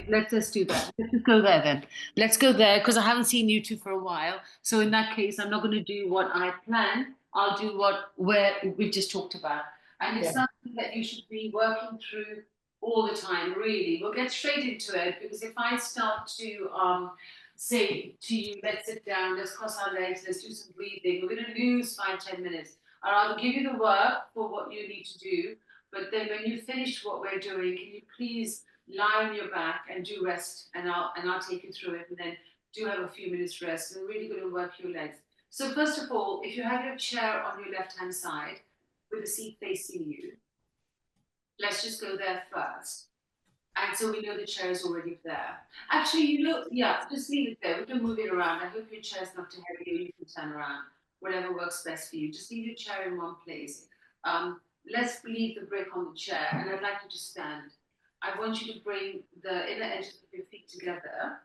let's do that. Let's just go there then. Let's go there because I haven't seen you two for a while. So in that case, I'm not going to do what I planned. I'll do where we've just talked about. And it's something that you should be working through all the time, really. We'll get straight into it because if I start to say to you, let's sit down, let's cross our legs, let's do some breathing, we're going to lose 5-10 minutes. And I'll give you the work for what you need to do. But then when you finish what we're doing, can you please lie on your back and do rest, and I'll take you through it, and then do have a few minutes rest. So we're really going to work your legs. So first of all, if you have your chair on your left-hand side with the seat facing you, let's just go there first. And so we know the chair is already there. Actually, you look, yeah, just leave it there. We can move it around. I hope your chair is not too heavy, or you can turn around. Whatever works best for you. Just leave your chair in one place. Let's leave the brick on the chair, and I'd like you to stand. I want you to bring the inner edges of your feet together.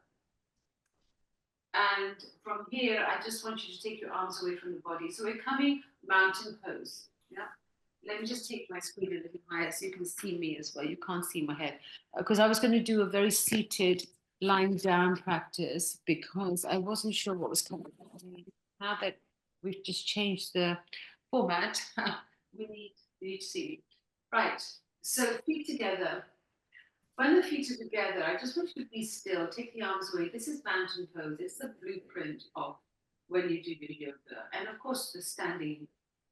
And from here, I just want you to take your arms away from the body. So we're coming mountain pose. Yeah. Let me just take my screen a little higher so you can see me as well. You can't see my head. Because I was going to do a very seated, lying down practice because I wasn't sure what was coming. Now that we've just changed the format, we need to see. Right. So feet together. When the feet are together, I just want you to be still. Take the arms away. This is mountain pose. It's the blueprint of when you do your yoga. And of course, the standing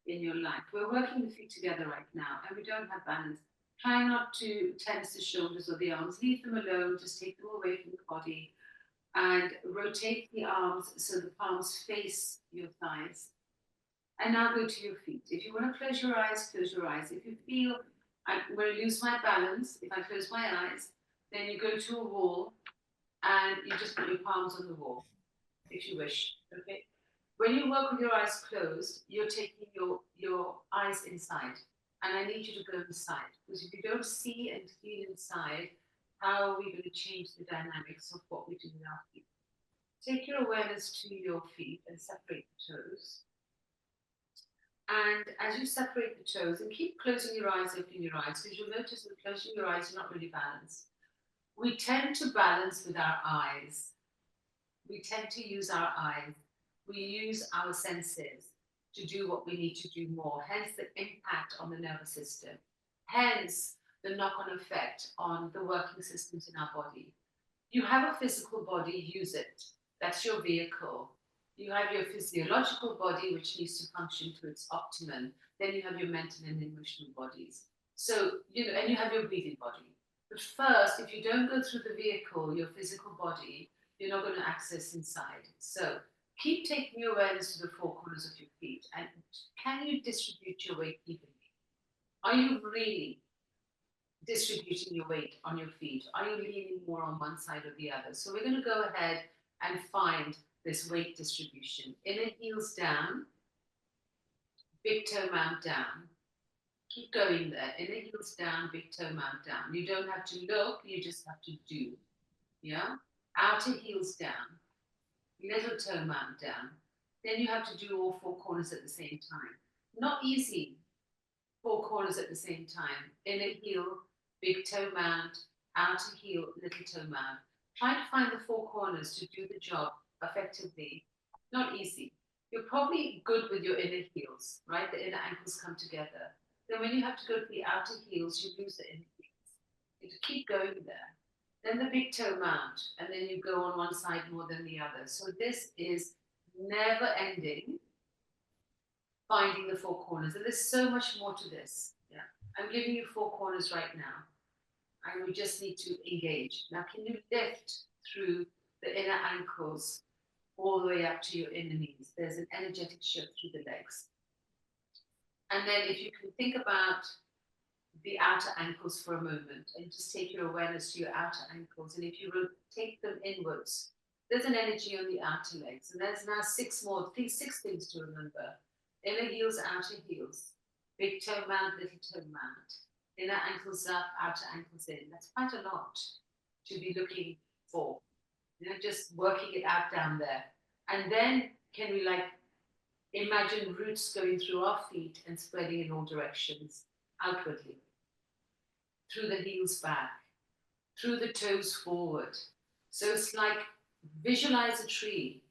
in your life. We're working the feet together right now, and we don't have balance. Try not to tense the shoulders or the arms. Leave them alone. Just take them away from the body. And rotate the arms so the palms face your thighs. And now go to your feet. If you want to close your eyes, close your eyes. If you feel I'm going to lose my balance, if I close my eyes, then you go to a wall and you just put your palms on the wall, if you wish. Okay. When you work with your eyes closed, you're taking your eyes inside. And I need you to go inside. Because if you don't see and feel inside, how are we going to change the dynamics of what we do with our feet? Take your awareness to your feet and separate the toes. And as you separate the toes, and keep closing your eyes, opening your eyes, because you'll notice with closing your eyes, you're not really balanced. We tend to balance with our eyes. We tend to use our eyes. We use our senses to do what we need to do more, hence the impact on the nervous system, hence the knock-on effect on the working systems in our body. You have a physical body, use it. That's your vehicle. You have your physiological body, which needs to function to its optimum. Then you have your mental and emotional bodies. So, and you have your breathing body. But first, if you don't go through the vehicle, your physical body, you're not going to access inside. So keep taking your awareness to the four corners of your feet. And can you distribute your weight evenly? Are you really distributing your weight on your feet? Are you leaning more on one side or the other? So we're going to go ahead and find this weight distribution. Inner heels down, big toe mount down. Keep going there. Inner heels down, big toe mount down. You don't have to look, you just have to do. Yeah? Outer heels down, little toe mount down. Then you have to do all four corners at the same time. Not easy. Four corners at the same time. Inner heel, big toe mount, outer heel, little toe mount. Try to find the four corners to do the job effectively. Not easy. You're probably good with your inner heels, right? The inner ankles come together. Then when you have to go to the outer heels, you lose the inner heels. You have to keep going there. Then the big toe mount, and then you go on one side more than the other. So this is never ending, finding the four corners. And there's so much more to this. Yeah. I'm giving you four corners right now. And we just need to engage. Now, can you lift through the inner ankles all the way up to your inner knees? There's an energetic shift through the legs. And then if you can think about the outer ankles for a moment and just take your awareness to your outer ankles. And if you take them inwards, there's an energy on the outer legs. And there's now six things to remember. Inner heels, outer heels, big toe mount, little toe mount, inner ankles up, outer ankles in. That's quite a lot to be looking for. Just working it out down there. And then can we imagine roots going through our feet and spreading in all directions, outwardly, through the heels back, through the toes forward. So it's like visualize a tree.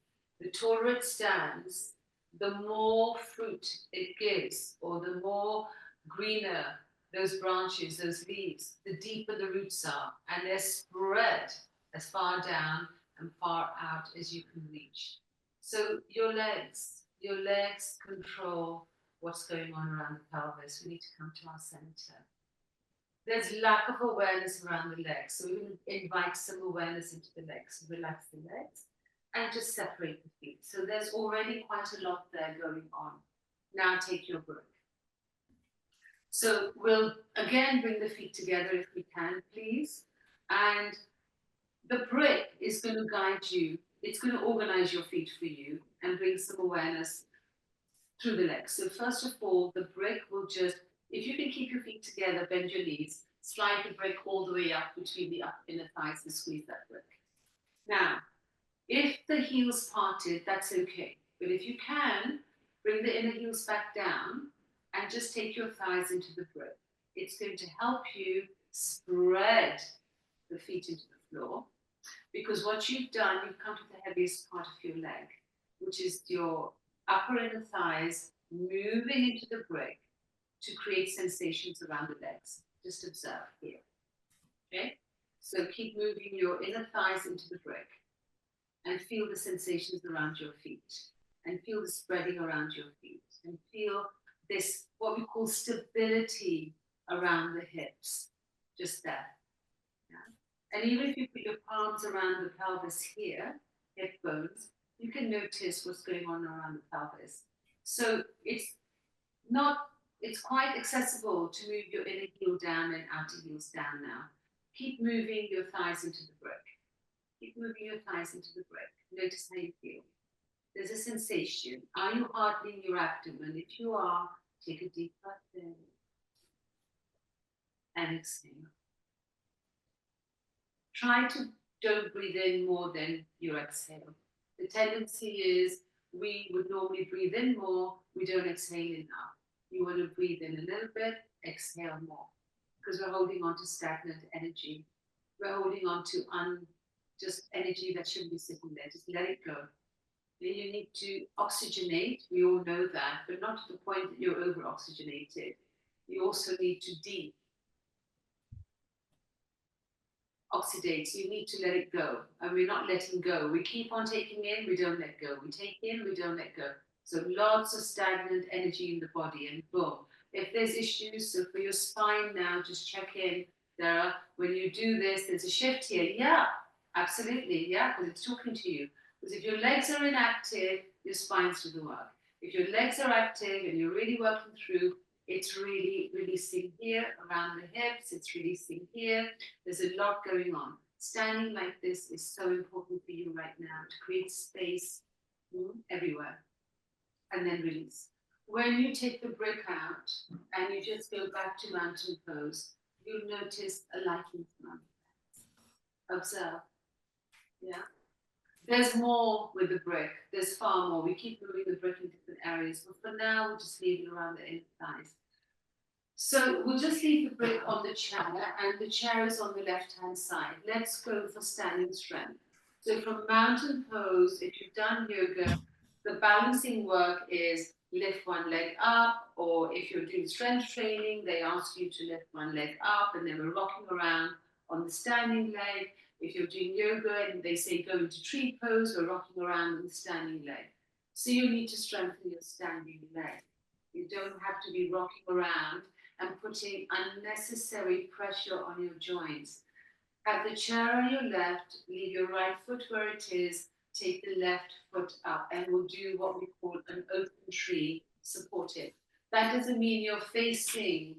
The taller it stands, the more fruit it gives, or the more greener those branches, those leaves, the deeper the roots are, and they're spread as far down and far out as you can reach. So your legs control what's going on around the pelvis. We need to come to our center. There's lack of awareness around the legs, so we're going to invite some awareness into the legs. So relax the legs and just separate the feet. So there's already quite a lot there going on. Now take your break. So we'll again bring the feet together if we can, please. And the brick is going to guide you. It's going to organize your feet for you and bring some awareness through the legs. So first of all, the brick will just, if you can keep your feet together, bend your knees, slide the brick all the way up between the inner thighs and squeeze that brick. Now, if the heels parted, that's okay. But if you can, bring the inner heels back down and just take your thighs into the brick. It's going to help you spread the feet into the floor, because what you've done, you've come to the heaviest part of your leg, which is your upper inner thighs moving into the brick to create sensations around the legs. Just observe here. Okay? So keep moving your inner thighs into the brick and feel the sensations around your feet and feel the spreading around your feet and feel this, what we call stability around the hips. Just there. Yeah? And even if you put your palms around the pelvis here, hip bones, you can notice what's going on around the pelvis. So it's quite accessible to move your inner heel down and outer heels down now. Keep moving your thighs into the brick. Keep moving your thighs into the brick. Notice how you feel. There's a sensation. Are you hardening your abdomen? If you are, take a deep breath in and exhale. Try to don't breathe in more than you exhale. The tendency is we would normally breathe in more, we don't exhale enough. You want to breathe in a little bit, exhale more, because we're holding on to stagnant energy. We're holding on to just energy that shouldn't be sitting there. Just let it go. Then you need to oxygenate. We all know that, but not to the point that you're over-oxygenated. You also need to oxidate, so you need to let it go. And we're not letting go. We keep on taking in, we don't let go. We take in, we don't let go. So lots of stagnant energy in the body, and boom. If there's issues, so for your spine now, just check in. When you do this, there's a shift here. Yeah, absolutely. Yeah, because it's talking to you. Because if your legs are inactive, your spine's doing the work. If your legs are active and you're really working through, it's really releasing here around the hips. It's releasing here. There's a lot going on. Standing like this is so important for you right now to create space everywhere. And then release. When you take the brick out and you just go back to mountain pose, you'll notice a lightness around the legs. Observe. Yeah. There's more with the brick. There's far more. We keep moving the brick in different areas, but for now, we'll just leave it around the inner thighs. So we'll just leave the brick on the chair, and the chair is on the left-hand side. Let's go for standing strength. So from mountain pose, if you've done yoga, the balancing work is lift one leg up, or if you're doing strength training, they ask you to lift one leg up, and then we're rocking around on the standing leg. If you're doing yoga and they say go into tree pose, we're rocking around on the standing leg. So you need to strengthen your standing leg. You don't have to be rocking around and putting unnecessary pressure on your joints. Have the chair on your left, leave your right foot where it is, take the left foot up, and we'll do what we call an open tree, supported. That doesn't mean you're facing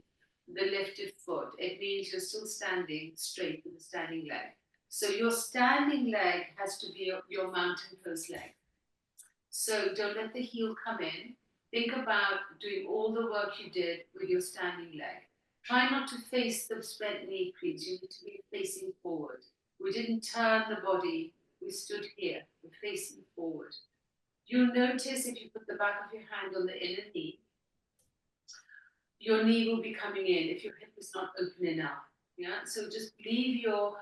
the lifted foot. It means you're still standing straight with the standing leg. So your standing leg has to be your mountain pose leg. So don't let the heel come in. Think about doing all the work you did with your standing leg. Try not to face the bent knee, please. You need to be facing forward. We didn't turn the body. We stood here. We're facing forward. You'll notice if you put the back of your hand on the inner knee, your knee will be coming in if your hip is not open enough. Yeah. So just leave your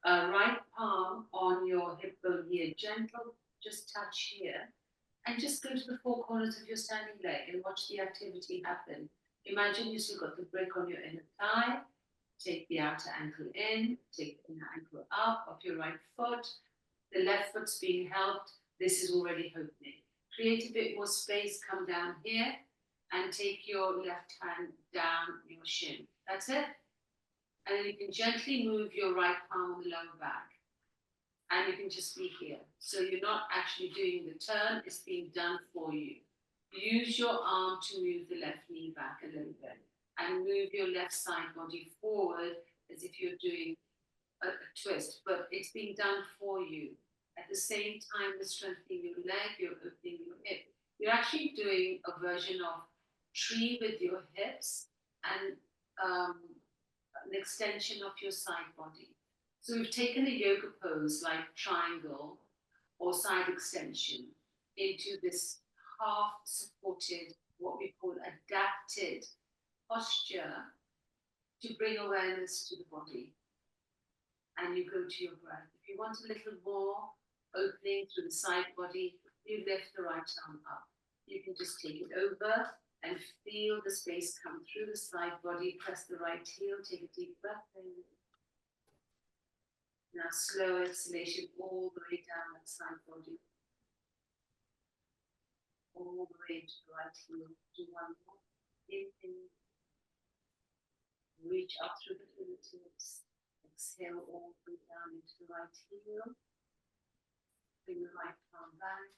Right palm on your hip bone here, gentle, just touch here. And just go to the four corners of your standing leg and watch the activity happen. Imagine you still got the brick on your inner thigh. Take the outer ankle in, take the inner ankle up of your right foot. The left foot's being helped. This is already opening. Create a bit more space, come down here, and take your left hand down your shin. That's it. And then you can gently move your right palm on the lower back. And you can just be here. So you're not actually doing the turn, it's being done for you. Use your arm to move the left knee back a little bit and move your left side body forward as if you're doing a twist, but it's being done for you. At the same time, you're strengthening your leg, you're opening your hip. You're actually doing a version of tree with your hips and an extension of your side body. So we've taken a yoga pose like triangle or side extension into this half supported, what we call adapted posture to bring awareness to the body. And you go to your breath. If you want a little more opening through the side body, you lift the right arm up. You can just take it over and feel the space come through the side body. Press the right heel, take a deep breath in. Now slow exhalation all the way down that side body. All the way to the right heel. Do one more. Inhale. Reach up through the fingertips. Exhale all the way down into the right heel. Bring the right palm back.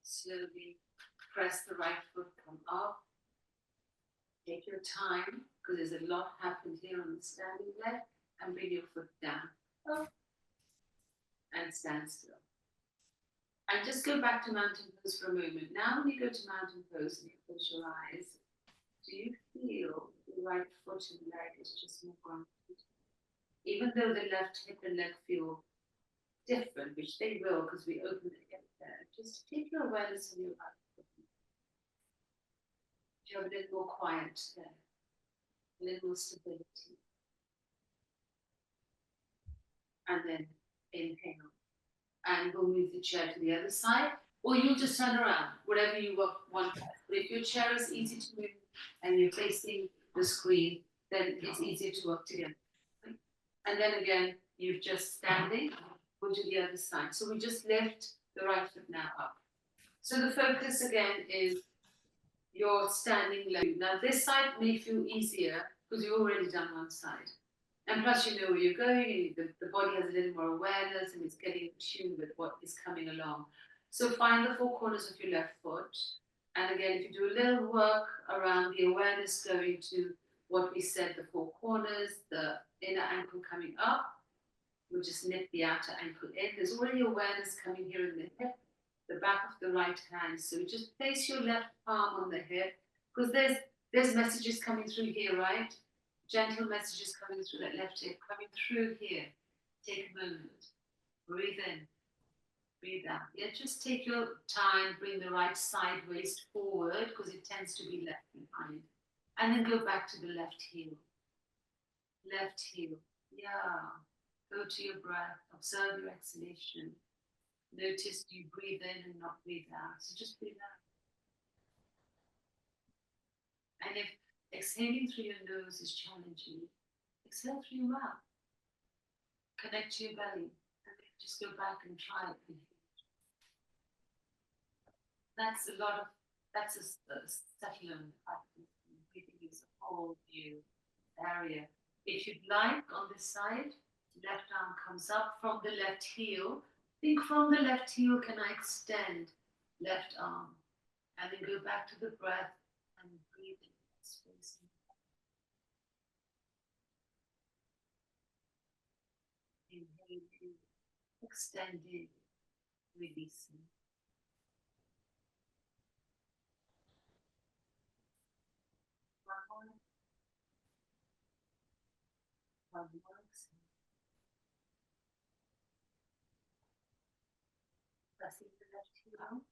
Slowly press the right foot, come up. Take your time, because there's a lot happened here on the standing leg, and bring your foot down. Up. And stand still. And just go back to mountain pose for a moment. Now when you go to mountain pose and you close your eyes, do you feel the right foot and leg is just more grounded? Even though the left hip and leg feel different, which they will because we open the hip there, just take your awareness on your right foot. Do you have a little more quiet there? A little more stability. And then inhale. And we'll move the chair to the other side, or you'll just turn around, whatever you want. But if your chair is easy to move and you're facing the screen, then it's easier to work together. And then again, you're just standing, go to the other side. So we just lift the right foot now up. So the focus again is your standing leg. Now this side may feel easier because you've already done one side. And plus you know where you're going, and the body has a little more awareness and it's getting in tune with what is coming along. So find the four corners of your left foot. And again, if you do a little work around the awareness going to what we said, the four corners, the inner ankle coming up, we'll just nip the outer ankle in. There's already awareness coming here in the hip, the back of the right hand. So just place your left palm on the hip, because there's messages coming through here, right? Gentle messages coming through that left hip, coming through here. Take a moment. Breathe in. Breathe out. Yeah, just take your time. Bring the right side waist forward because it tends to be left behind. And then go back to the left heel. Left heel. Yeah. Go to your breath. Observe your exhalation. Notice you breathe in and not breathe out. So just breathe out. And if exhaling through your nose is challenging, exhale through your mouth. Connect to your belly. And then just go back and try it. That's a settler practice. Breathing is a whole new area. If you'd like, on this side, left arm comes up from the left heel. Think from the left heel, can I extend left arm? And then go back to the breath and breathe in that space. Inhaling, extending, releasing. One more. Pressing the left heel out.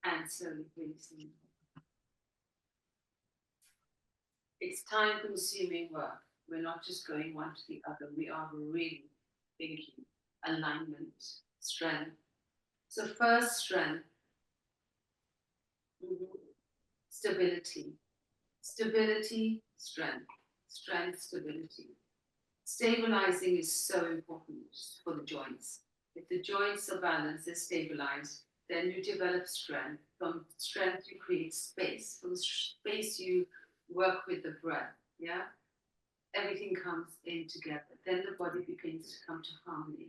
And slowly releasing. It's time-consuming work. We're not just going one to the other. We are really thinking alignment, strength. So first, strength, stability, stability, strength, strength, stability. Stabilizing is so important for the joints. If the joints are balanced, they're stabilized, then you develop strength. From strength, you create space. From space, you work with the breath. Yeah, everything comes in together. Then the body begins to come to harmony.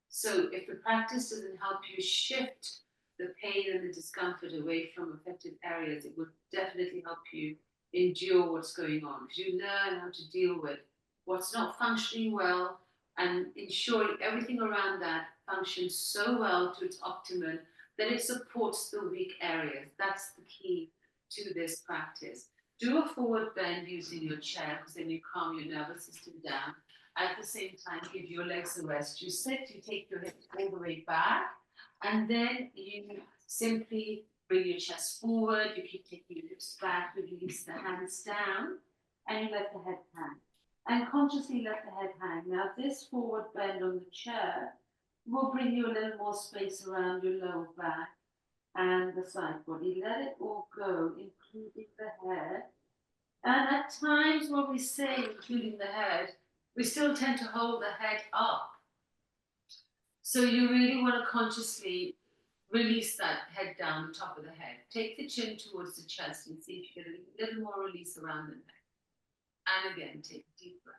So if the practice doesn't help you shift the pain and the discomfort away from affected areas, it would definitely help you endure what's going on. If you learn how to deal with what's not functioning well and ensuring everything around that functions so well to its optimum, then it supports the weak areas. That's the key to this practice. Do a forward bend using your chair because then you calm your nervous system down. At the same time, give your legs a rest. You sit, you take your hips all the way back, and then you simply bring your chest forward. You keep taking your hips back, release the hands down, and you let the head hang. And consciously let the head hang. Now, this forward bend on the chair will bring you a little more space around your lower back and the side body. Let it all go, including the head. And at times when we say including the head, we still tend to hold the head up. So you really want to consciously release that head down the top of the head. Take the chin towards the chest and see if you get a little more release around the neck. And again, take a deep breath.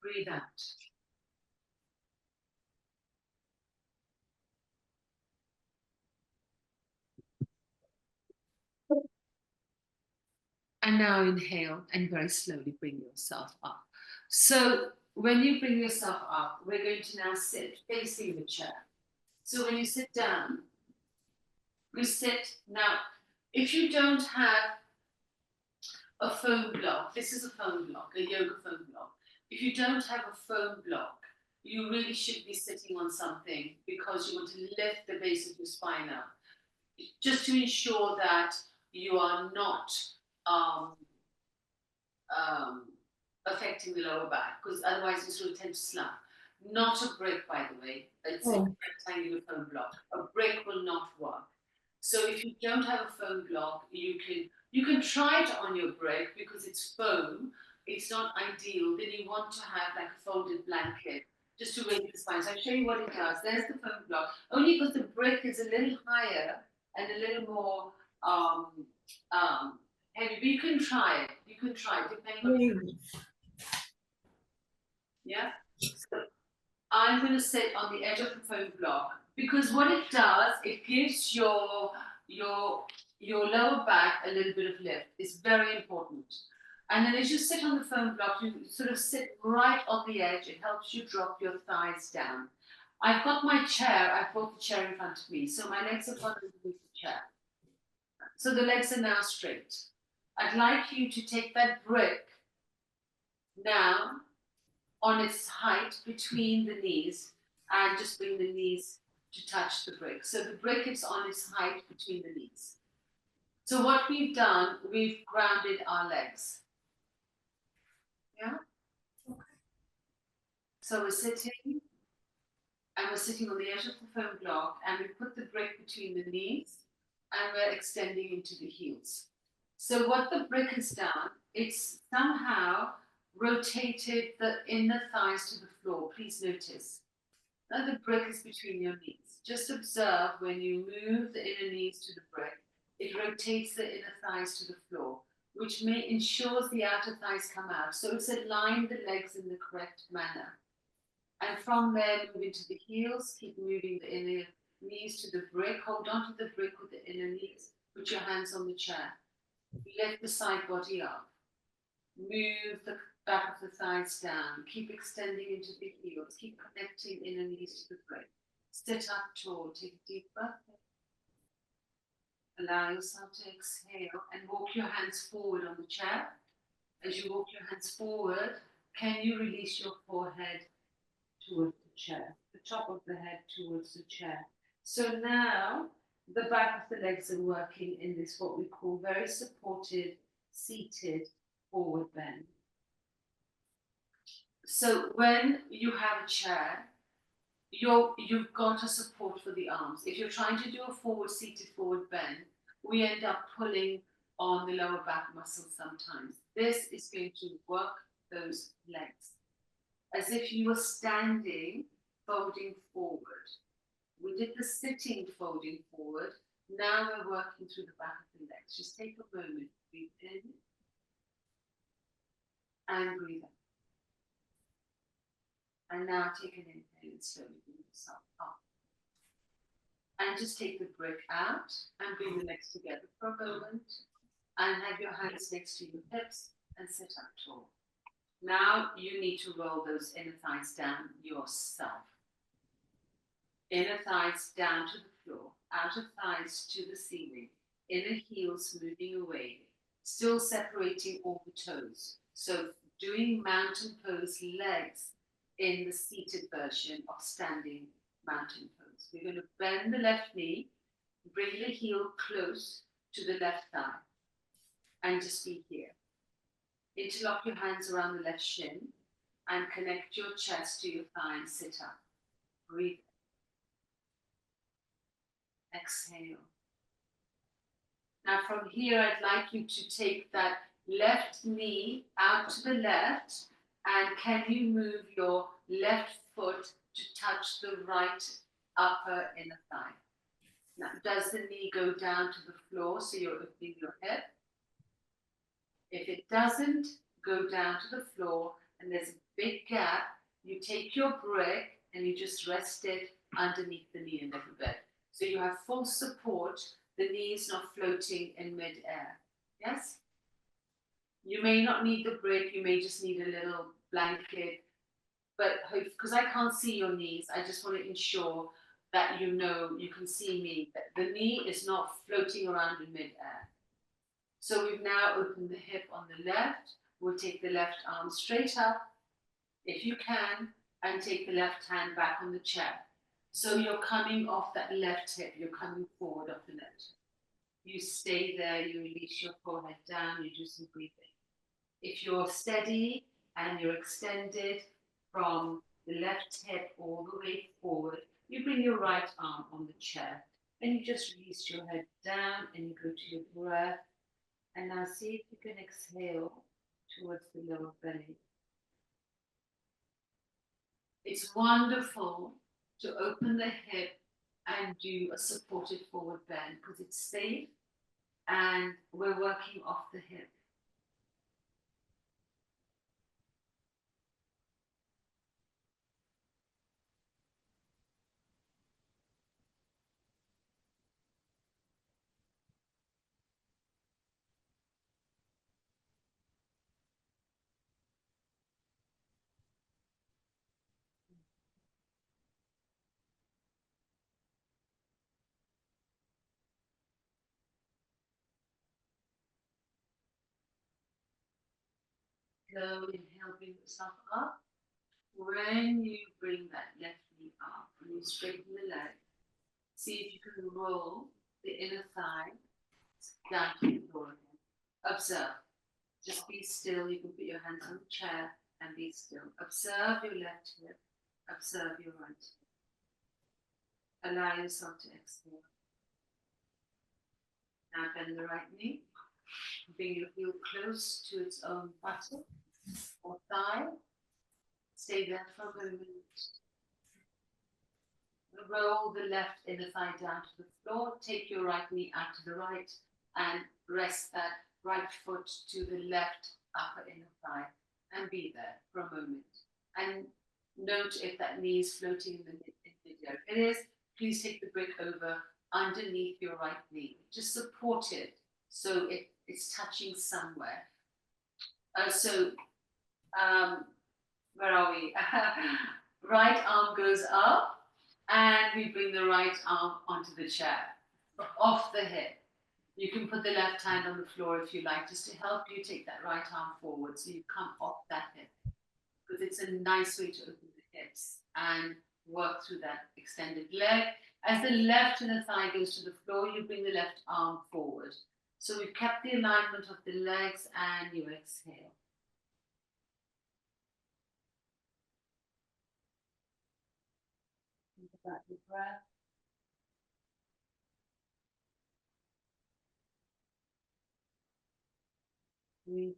Breathe out. And now inhale and very slowly bring yourself up. So when you bring yourself up, we're going to now sit facing the chair. So when you sit down, we sit. Now, if you don't have a foam block, this is a foam block, a yoga foam block. If you don't have a foam block, you really should be sitting on something because you want to lift the base of your spine up, just to ensure that you are not affecting the lower back, because otherwise you sort of tend to slump. Not a brick, by the way. It's a rectangular foam block. A brick will not work. So if you don't have a foam block, you can try it on your brick because it's foam. It's not ideal. Then you want to have like a folded blanket just to raise the spine. So I'll show you what it does. There's the foam block. Only because the brick is a little higher and a little more heavy. But you can try it. You can try it depending on. Yeah. So I'm going to sit on the edge of the foam block because what it does, it gives your lower back a little bit of lift. It's very important. And then as you sit on the foam block, you sort of sit right on the edge. It helps you drop your thighs down. I've got my chair. I've brought the chair in front of me. So my legs have gone underneath the chair. So the legs are now straight. I'd like you to take that brick now on its height between the knees and just bring the knees to touch the brick. So the brick is on its height between the knees. So what we've done, we've grounded our legs. Yeah? Okay. So we're sitting, and we're sitting on the edge of the foam block, and we put the brick between the knees, and we're extending into the heels. So what the brick has done, it's somehow rotated the inner thighs to the floor. Please notice. Now the brick is between your knees. Just observe when you move the inner knees to the brick, it rotates the inner thighs to the floor, which ensures the outer thighs come out. So it's aligned the legs in the correct manner. And from there, move into the heels, keep moving the inner knees to the brick. Hold on to the brick with the inner knees. Put your hands on the chair. Lift the side body up. Move the back of the thighs down. Keep extending into the heels. Keep connecting inner knees to the brick. Sit up tall. Take a deep breath. Allow yourself to exhale and walk your hands forward on the chair. As you walk your hands forward, can you release your forehead towards the chair, the top of the head towards the chair? So now the back of the legs are working in this, what we call very supported, seated forward bend. So when you have a chair, you've got a support for the arms. If you're trying to do a forward seated forward bend, we end up pulling on the lower back muscles sometimes. This is going to work those legs as if you were standing, folding forward. We did the sitting folding forward. Now we're working through the back of the legs. Just take a moment, breathe in and breathe out. And now take an inhale and slowly bring yourself up. And just take the brick out and bring the legs together for a moment. And have your hands next to your hips and sit up tall. Now you need to roll those inner thighs down yourself. Inner thighs down to the floor, outer thighs to the ceiling, inner heels moving away, still separating all the toes. So doing mountain pose legs in the seated version of standing mountain pose. We're going to bend the left knee, bring the heel close to the left thigh, and just be here. Interlock your hands around the left shin and connect your chest to your thigh and sit up. Breathe. Exhale. Now from here, I'd like you to take that left knee out to the left, and can you move your left foot to touch the right upper inner thigh? Now, does the knee go down to the floor so you're opening your hip? If it doesn't go down to the floor and there's a big gap, you take your brick and you just rest it underneath the knee a little bit. So you have full support, the knee is not floating in mid-air. Yes? You may not need the brick, you may just need a little blanket, but because I can't see your knees, I just want to ensure that you know you can see me, that the knee is not floating around in mid-air. So we've now opened the hip on the left. We'll take the left arm straight up, if you can, and take the left hand back on the chair. So you're coming off that left hip, you're coming forward off the left. You stay there, you release your forehead down, you do some breathing. If you're steady and you're extended from the left hip all the way forward, you bring your right arm on the chair and you just release your head down and you go to your breath. And now see if you can exhale towards the lower belly. It's wonderful to open the hip and do a supported forward bend because it's safe and we're working off the hip. Go, inhale, bring yourself up. When you bring that left knee up and you straighten the leg, see if you can roll the inner thigh down to the floor again. Observe. Just be still. You can put your hands on the chair and be still. Observe your left hip. Observe your right hip. Allow yourself to exhale. Now bend the right knee. Bring your heel close to its own buttock or thigh. Stay there for a moment. Roll the left inner thigh down to the floor. Take your right knee out to the right and rest that right foot to the left upper inner thigh and be there for a moment. And note if that knee is floating in mid-air. If it is, please take the brick over underneath your right knee. Just support it so it's touching somewhere. Where are we? Right arm goes up and we bring the right arm onto the chair, off the hip. You can put the left hand on the floor if you like, just to help you take that right arm forward so you come off that hip. Because it's a nice way to open the hips and work through that extended leg. As the left inner thigh goes to the floor, you bring the left arm forward. So we've kept the alignment of the legs, and you exhale. Think about your breath. Breathe.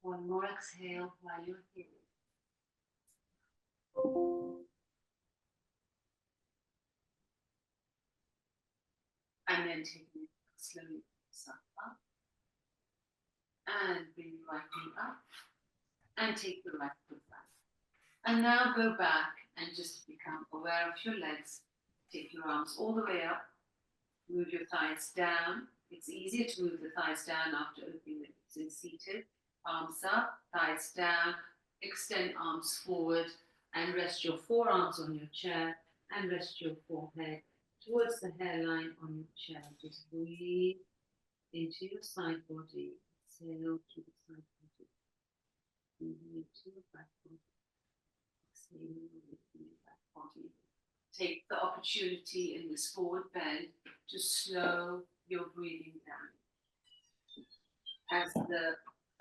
One more exhale while you're here. And then taking it slowly up. And bring the right knee up. And take the right foot back. And now go back and just become aware of your legs. Take your arms all the way up. Move your thighs down. It's easier to move the thighs down after opening the hips and seated. Arms up, thighs down. Extend arms forward and rest your forearms on your chair and rest your forehead towards the hairline on your chair. Just breathe into your side body. Exhale to the side body. Breathe into your back body. Exhale into your back body. Take the opportunity in this forward bend to slow your breathing down.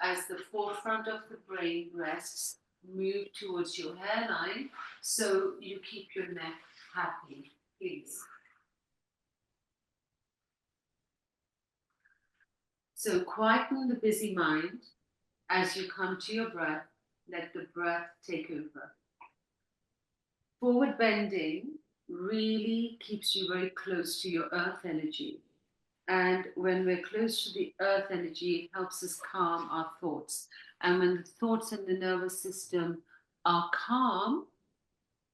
As the forefront of the brain rests, move towards your hairline so you keep your neck happy, please. So quieten the busy mind as you come to your breath. Let the breath take over. Forward bending really keeps you very close to your earth energy. And when we're close to the earth energy, it helps us calm our thoughts. And when the thoughts and the nervous system are calm,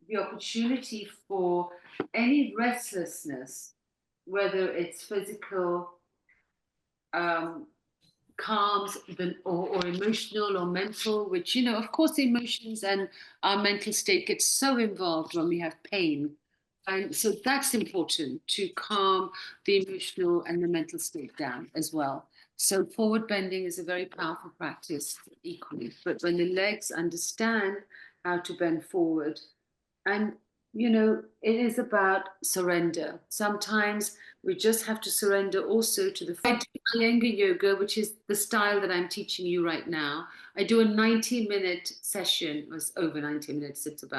the opportunity for any restlessness, whether it's physical, calms or emotional or mental, which, of course, the emotions and our mental state gets so involved when we have pain. And so that's important to calm the emotional and the mental state down as well. So forward bending is a very powerful practice equally. But when the legs understand how to bend forward, and it is about surrender. Sometimes we just have to surrender also to the I do Iyengar yoga, which is the style that I'm teaching you right now. I do a 90-minute session. It was over 90 minutes. It's about